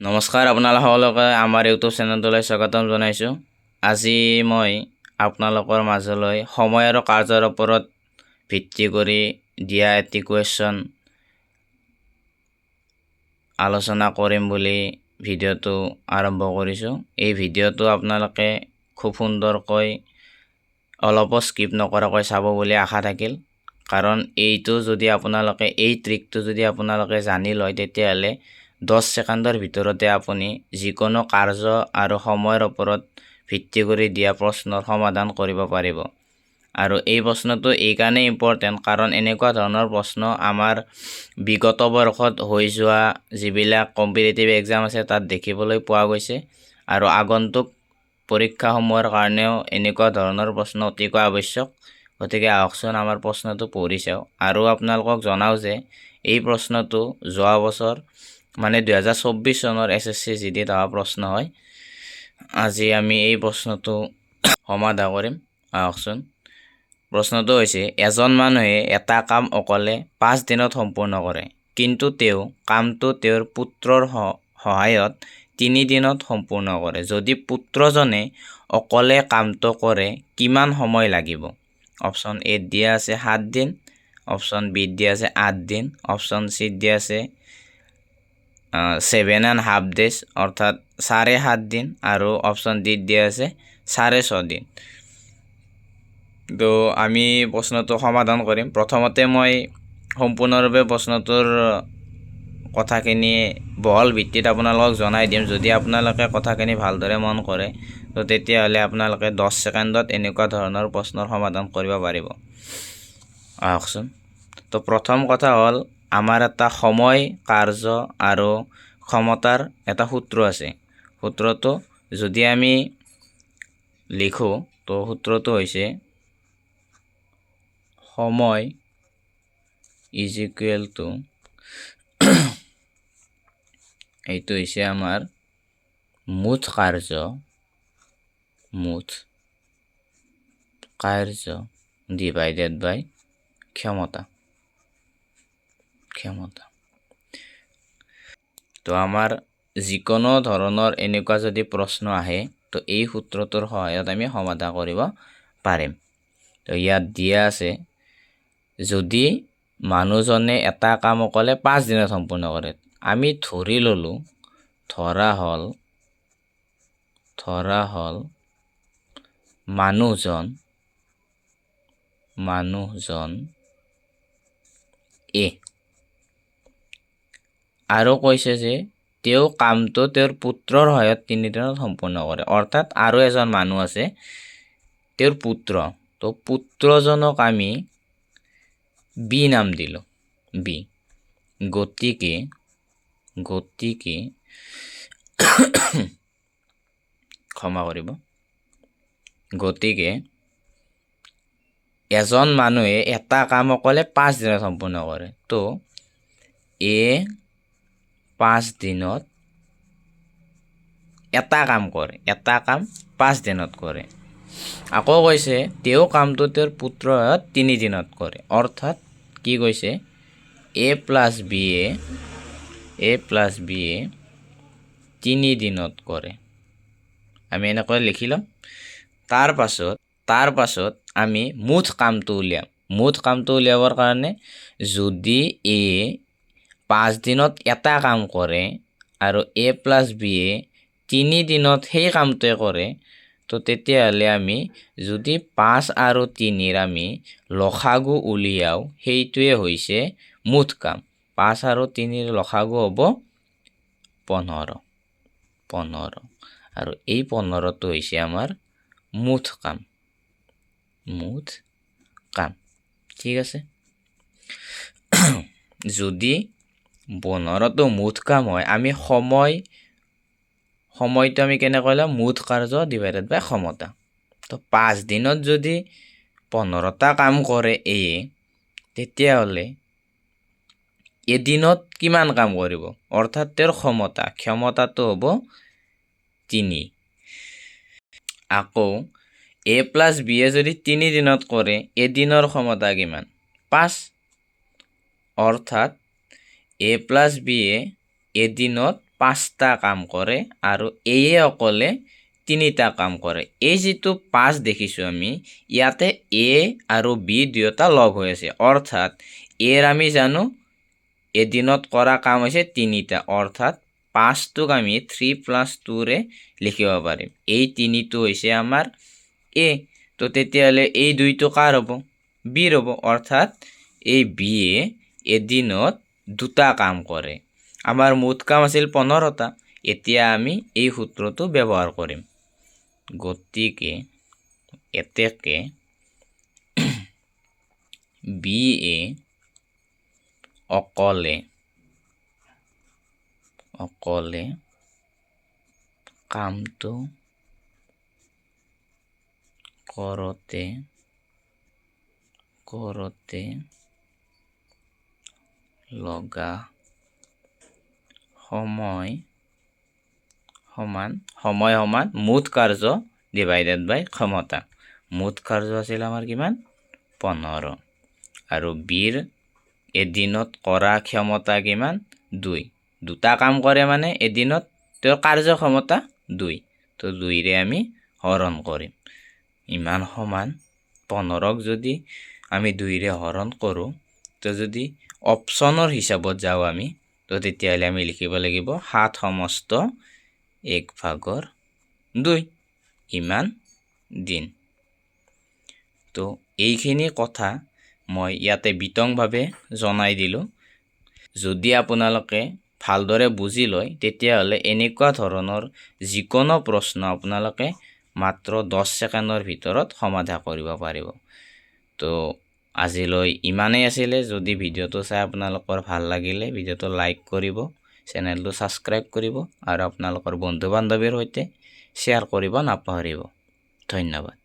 নমস্কাৰ, আপোনালোকে আমাৰ ইউটিউব চেনেলটোলৈ স্বাগতম জনাইছোঁ। আজি মই আপোনালোকৰ মাজলৈ সময় আৰু কাৰ্যৰ ওপৰত ভিত্তি কৰি দিয়া এটি কুৱেশ্যন আলোচনা কৰিম বুলি ভিডিঅ'টো আৰম্ভ কৰিছোঁ। এই ভিডিঅ'টো আপোনালোকে খুব সুন্দৰকৈ অলপো স্কিপ নকৰাকৈ চাব বুলি আশা থাকিল। কাৰণ এইটো যদি আপোনালোকে এই ট্ৰিকটো যদি আপোনালোকে জানি লয়, তেতিয়াহ'লে 10 ছেকেণ্ডৰ ভিতৰতে আপুনি যিকোনো কাৰ্য আৰু সময়ৰ ওপৰত ভিত্তি কৰি দিয়া প্ৰশ্নৰ সমাধান কৰিব পাৰিব। আৰু এই প্ৰশ্নটো এইকাৰণে ইম্পৰ্টেণ্ট, কাৰণ এনেকুৱা ধৰণৰ প্ৰশ্ন আমাৰ বিগত বৰ্ষত হৈ যোৱা যিবিলাক কম্পিটিটিভ এক্সাম আছে তাত দেখিবলৈ পোৱা গৈছে। আৰু আগন্তুক পৰীক্ষাসমূহৰ কাৰণেও এনেকুৱা ধৰণৰ প্ৰশ্ন অতিকৈ আৱশ্যক। গতিকে আহকচোন আমাৰ প্ৰশ্নটো পঢ়ি চাওঁ। আৰু আপোনালোকক জনাওঁ যে এই প্ৰশ্নটো যোৱা বছৰ মানে 2024 চনৰ SSC GDত অহা প্ৰশ্ন হয়। আজি আমি এই প্ৰশ্নটো সমাধান কৰিম। আহকচোন। প্ৰশ্নটো হৈছে, এজন মানুহে এটা কাম অকলে 5 দিনত সম্পূৰ্ণ কৰে, কিন্তু তেওঁ কামটো তেওঁৰ পুত্ৰৰ সহায়ত 3 দিনত সম্পূৰ্ণ কৰে। যদি পুত্ৰজনে অকলে কামটো কৰে কিমান সময় লাগিব? অপশ্যন এত দিয়া আছে 7 দিন, অপশ্যন বিত দিয়া আছে 8 দিন, অপশ্যন চিত দিয়া আছে 7.5 days অৰ্থাৎ 7.5 দিন, আৰু অপশ্যন ডিত দিয়া আছে 6.5 দিন। তো আমি প্ৰশ্নটো সমাধান কৰিম। প্ৰথমতে মই সম্পূৰ্ণৰূপে প্ৰশ্নটোৰ কথাখিনি বহল ভিত্তিত আপোনালোকক জনাই দিম। যদি আপোনালোকে কথাখিনি ভালদৰে মন কৰে, তো তেতিয়াহ'লে আপোনালোকে 10 ছেকেণ্ডত এনেকুৱা ধৰণৰ প্ৰশ্নৰ সমাধান কৰিব পাৰিব। আহকচোন। তো প্ৰথম কথা হ'ল, আমাৰ এটা সময়, কাৰ্য আৰু ক্ষমতাৰ এটা সূত্ৰ আছে। সূত্ৰটো যদি আমি লিখোঁ, তো সূত্ৰটো হৈছে সময় ইজ ইকুৱেল টু এইটো হৈছে আমাৰ মুঠ কাৰ্য ডিভাইডেড বাই ক্ষমতা। তো আমাৰ যিকোনো ধৰণৰ এনেকুৱা যদি প্ৰশ্ন আহে, তো এই সূত্ৰটোৰ সহায়ত আমি সমাধান কৰিব পাৰিম। তো ইয়াত দিয়া আছে, যদি মানুহজনে এটা কাম অকলে 5 দিনত সম্পূৰ্ণ কৰে, আমি ধৰি ল'লোঁ, ধৰা হ'ল মানুহজন এ, আৰু কৈছে যে তেওঁ কামটো তেওঁৰ পুত্ৰৰ সহায়ত 3 দিনত সম্পূৰ্ণ কৰে। অৰ্থাৎ আৰু এজন মানুহ আছে, তেওঁৰ পুত্ৰ। তো পুত্ৰজনক আমি বি নাম দিলোঁ, বি। গতিকে ক্ষমা কৰিব। গতিকে এজন মানুহে এটা কাম অকলে 5 দিনত সম্পূৰ্ণ কৰে। তো এ 5 দিনত এটা কাম 5 দিনত কৰে। আকৌ কৈছে তেওঁ কামটো তেওঁৰ পুত্ৰৰ সহায়ত 3 দিনত কৰে। অৰ্থাৎ কি কৈছে, এ প্লাছ বি এ 3 দিনত কৰে। আমি এনেকৈ লিখি ল'ম। তাৰ পাছত আমি মুঠ কামটো উলিয়াম। মুঠ কামটো উলিয়াবৰ কাৰণে যদি এ 5 দিনত এটা কাম কৰে আৰু এ প্লাছ বি 3 দিনত সেই কামটোৱে কৰে, তো তেতিয়াহ'লে আমি যদি 5 আৰু 3ৰ আমি লসাগু উলিয়াওঁ, সেইটোৱে হৈছে মুঠ কাম। 5 আৰু 3ৰ লসাগু হ'ব 15। আৰু এই 15টো হৈছে আমাৰ মুঠ কাম। ঠিক আছে। যদি 15টো মুঠ কাম হয়, আমি সময়টো আমি কেনেকৈ ল'ম? মুঠ কাৰ্য ডিভাইডেড বাই ক্ষমতা। তো 5 দিনত যদি 15টা কাম কৰে তেতিয়াহ'লে এদিনত কিমান কাম কৰিব? অৰ্থাৎ তেওঁৰ ক্ষমতাটো হ'ব 3। আকৌ এ প্লাছ বি যদি 3 দিনত কৰে, এদিনৰ ক্ষমতা কিমান? 5। অৰ্থাৎ এ প্লাছ বি এদিনত 5টা কাম কৰে আৰু এয়ে অকলে 3টা কাম কৰে। এই যিটো 5 দেখিছোঁ আমি ইয়াতে এ আৰু বি দুয়োটা লগ হৈ আছে, অৰ্থাৎ এৰ আমি জানো এদিনত কৰা কাম হৈছে 3টা, অৰ্থাৎ 5টোক আমি 3 + 2ৰে লিখিব পাৰিম। এই 3টো হৈছে আমাৰ এ, তো তেতিয়াহ'লে এই 2টো কাৰ হ'ব? বিৰ হ'ব, অৰ্থাৎ এই বিয়ে এদিনত 2টা কাম কৰে। আমাৰ মুঠ কাম আছিল 15টা। এতিয়া আমি এই সূত্ৰটো ব্যৱহাৰ কৰিম। গতিকে এতেকে বিয়ে অকলে কামটো কৰোঁতে লগা সময় সমান মুঠ কাৰ্য ডিভাইডেড বাই ক্ষমতা। মুঠ কাৰ্য আছিল আমাৰ কিমান? 15 আৰু বিৰ এদিনত কৰা ক্ষমতা কিমান? 2। 2টা কাম কৰে মানে এদিনত তেওঁৰ কাৰ্যক্ষমতা 2, তো 2ৰে আমি হৰণ কৰিম। ইমান সমান 15ক যদি আমি 2ৰে হৰণ কৰোঁ, তো যদি অপশ্যনৰ হিচাপত যাওঁ আমি, তো তেতিয়াহ'লে আমি লিখিব লাগিব 7/1/2 ইমান দিন। তো এইখিনি কথা মই ইয়াতে বিতংভাৱে জনাই দিলোঁ। যদি আপোনালোকে ভালদৰে বুজি লয় তেতিয়াহ'লে এনেকুৱা ধৰণৰ যিকোনো প্ৰশ্ন আপোনালোকে মাত্ৰ 10 ছেকেণ্ডৰ ভিতৰত সমাধান কৰিব পাৰিব। তো আজিলৈ ইমানেই আছিলে। যদি ভিডিঅ'টো চাই আপোনালোকৰ ভাল লাগিলে ভিডিঅ'টো লাইক কৰিব, চেনেলটো ছাবস্ক্ৰাইব কৰিব আৰু আপোনালোকৰ বন্ধু বান্ধৱীৰ সৈতে শ্বেয়াৰ কৰিব নাপাহৰিব। ধন্যবাদ।